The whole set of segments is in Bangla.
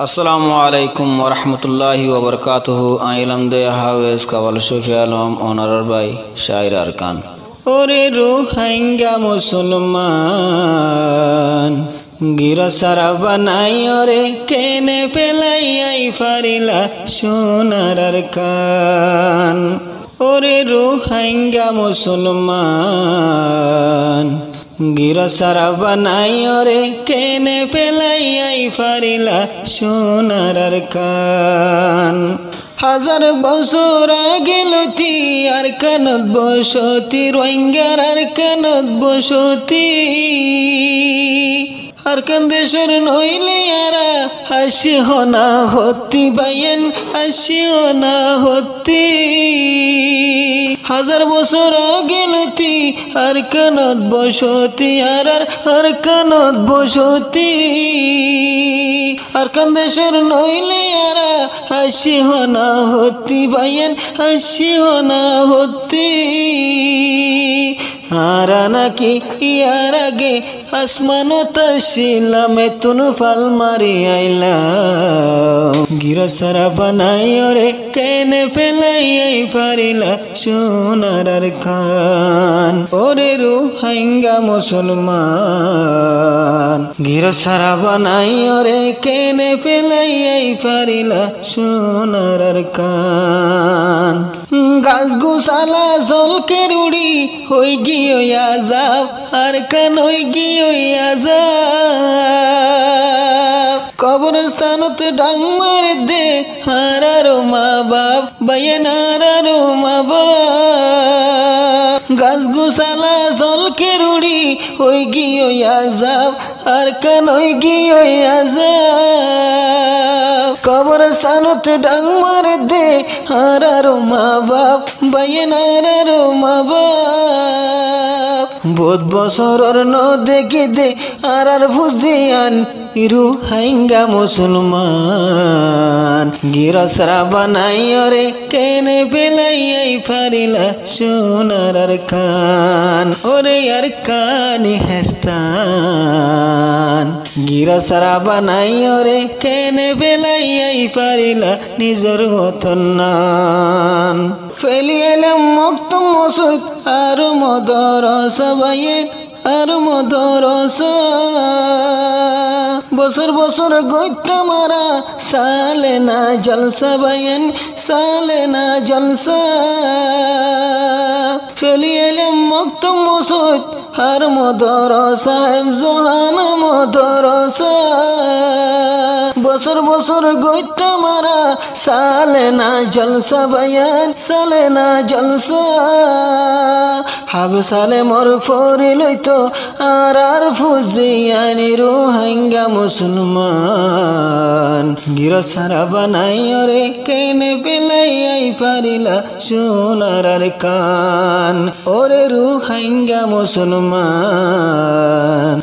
আসসালামু আলাইকুম ওয়া রাহমাতুল্লাহি ওয়া বারাকাতুহু। আইলাম দে হাওয়েজ কাওয়াল শফি আলম অনারার ভাই শায়র আরকান। ওরে রোহিঙ্গা মুসলমান গিরা সারা বানাই ওরে কেনে পেলাই আই ফারিলা সোনার আরকান। ওরে রোহিঙ্গা মুসলমান গিরা সারা বানাই ওরে কেনে পেলাই আই ফারিলা সোনার আরকান। হাজার বছর আগে লতি আরকানত বসতি রোহিঙ্গার আরকানত বসতি। আরকান দেশের নইলে আরা হাসি হনা হতি বাইন হাসি হনা হতি। হাজার বছর আগে লতি আরকানত বসতি আর আরকানত বসতি। আরকান দেশের নইলে আরা হাসি হনা হতি বাইন হাসি হনা হতি। আরা নাকি ইয়ার আগে আসমানত শিলামে তুনু ফাল মারি আইলাম। গিরা সারা বানাই ওরে কেনে ফেলাই আই ফারিলা সোনার আরকান। ওরে রোহিঙ্গা মুসলমান গিরা সারা বানাই ওরে কেনে ফেলাই আই ফারিলা সোনার আরকান। গাছ গোসালা জলকে রুড়ি হই গিয়ে আজাব আরকান হই গিয়ে আজাব। কবরস্থানতে ডাং মারে দে হারারো মা বাপ বাইন হারারো মা বাপ। গাছ গোসালা জলকে রুড়ি হই গিয়ে আজাব আরকান হই গিয়ে আজাব। কবরস্থানতে ডাং মারে দে হারারো মা বাপ বাইন হারারো মা বাপ। বহুত বছরর ন দেখে দে আর ফুজিয়ান রোহিঙ্গা মুসলমান গিরা সারা বানাই ওরে কেনে পেলাই আই ফারিলা সোনার আরকান। ওরে আরকান হেস্তান গিরা সারা বানাই ওরে কেনে পেলাই আই ফারিলা নিজর হতনান। ফেলি এলাম মুক্ত মসুদ আর মদরস বাইন আর মদরস। বছর বছর গইতা মারা সালে না জলসা বাইন সালে না জলসা। ফেলি এলাম মুক্ত মসুদ আর মদরসা জহান মদরসা। বছর বছর গইতা মারা সালে না জলসা বাইন সালে না জলসা। হাব সালে মর ফরি লইতো আর ফুজিয়ানি রোহিঙ্গা মুসলমান গিরা সারা বানাই ওরে কেনে পেলাই আই ফারিলা সোনার আরকান। ওরে রোহিঙ্গা মুসলমান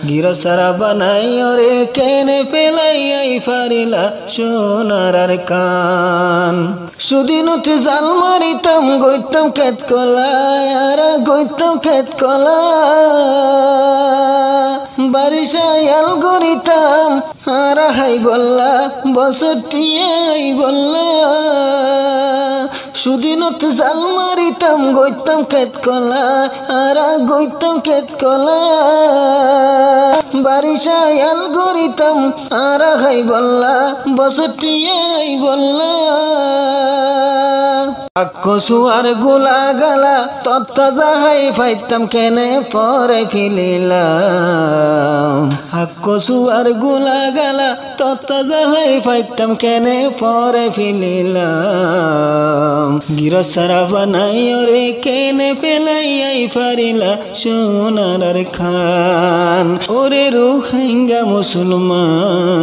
গিরা সারা বানাই ওরে কেনে পেলাই আই ফারিলা সোনার আরকান। সুদিনতে জাল মারিতাম গইতাম খেত কলা আর গইতাম খেত কলা। বারিশায়াল গরিতাম আর হাই বললা বছরটিয়াই বললা। সুদিনত জাল মারিতাম গইতাম খেত কলা আর গইতাম খেত কলা। বারিশায়াল গরিতাম আর হাই বললা বছরটিয়াই বললা। কসু আর গোলা গালা তত্তা যাহাই ফাইতাম কেনে পরে ফিলিলাম। কসু আর গোলা গালা তত্তা যাহাই ফাইতাম কেনে পরে ফিলিলাম। গিরা সারা বানাই ওরে কেনে পেলাই আই ফারিলা সোনার আরকান। ওরে রোহিঙ্গা মুসলমান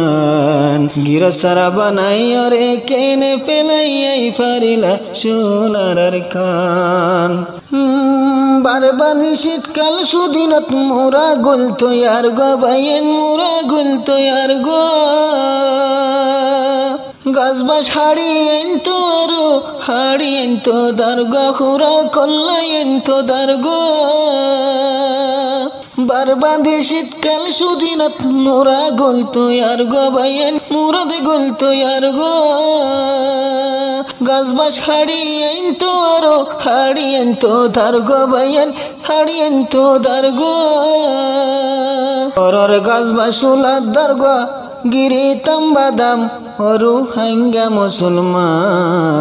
গিরা সারা বানাই ওরে কেনে পেলাই আই ফারিলা সোনার আরকান। বারবাদি শীতকাল সুদিনত মোরা গুল তৈয়ার গো বাইন মোরা গুল তৈয়ার গো। গাছবাস হাড়িয়েন তো আরো হাড়িয়েন তো দারগা খুরা কল্লায়েন তো দারগা। বারবাদে শীতকাল সুদিনত মোরা গলতো আর গো বাইয়েন মুরদে গলতো আর গো গাছবাস হাড়িয়েন তো আরো হাড়িয়েন তো তার গো বাইয়েন হাড়িয়েন তো দার গো অরর গাছবাস উলাদ দার গো গিরি তাম্বাদাম অরু হাঙ্গা মুসলমান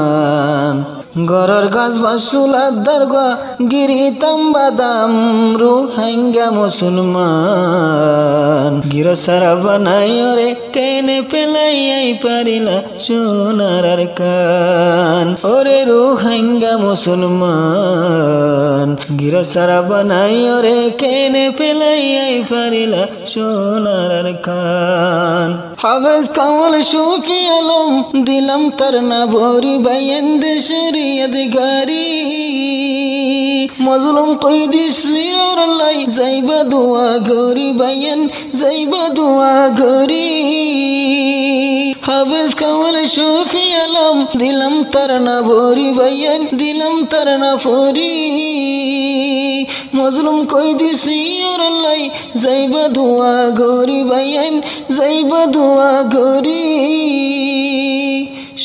গরর গাছ বাসুলাদ দরগা গিরি তাম্বাদাম রুহাঙ্গা মুসলমান গির সারা বানাই রে কেনে পেলাই পারিলা সোনার কান ওরে রুহাঙ্গা মুসলমান গির সারা বানাই রে কেনে পেলাই পারিলা সোনার কান হাফেজ কামাল সুফি আলম দিলাম তার না ভরি বাইয়েন দেশের अधिकारी मजलूम कैदी सिर लाई जाइबा दुआ गरी बयान जाइबा दुआ गरी हाफिज कावल शफी आलम दिलम तरना भरी बयान दिलम तरना फोरी मजलूम कैदी सिर लाई जाइबा दुआ गरी बयान जाइबा दुआ गरी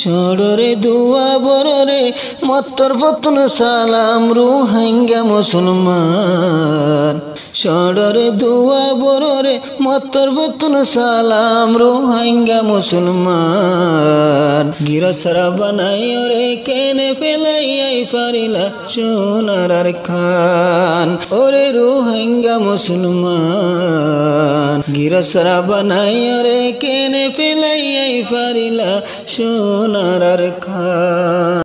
षडरे दुआ बररे मत्तर पतन सालाम रुहांगा मुसलमान षडरे दुआ बररे मत्तर पतन सालाम रुहांगा मुसलमान गिरसरा बनाई रे केने फेलाई पारिला सोनार खान ओरे रुहांगा मुसलमान गिरसरा बनाई रे केने फेलाई पारिला সোনার খান।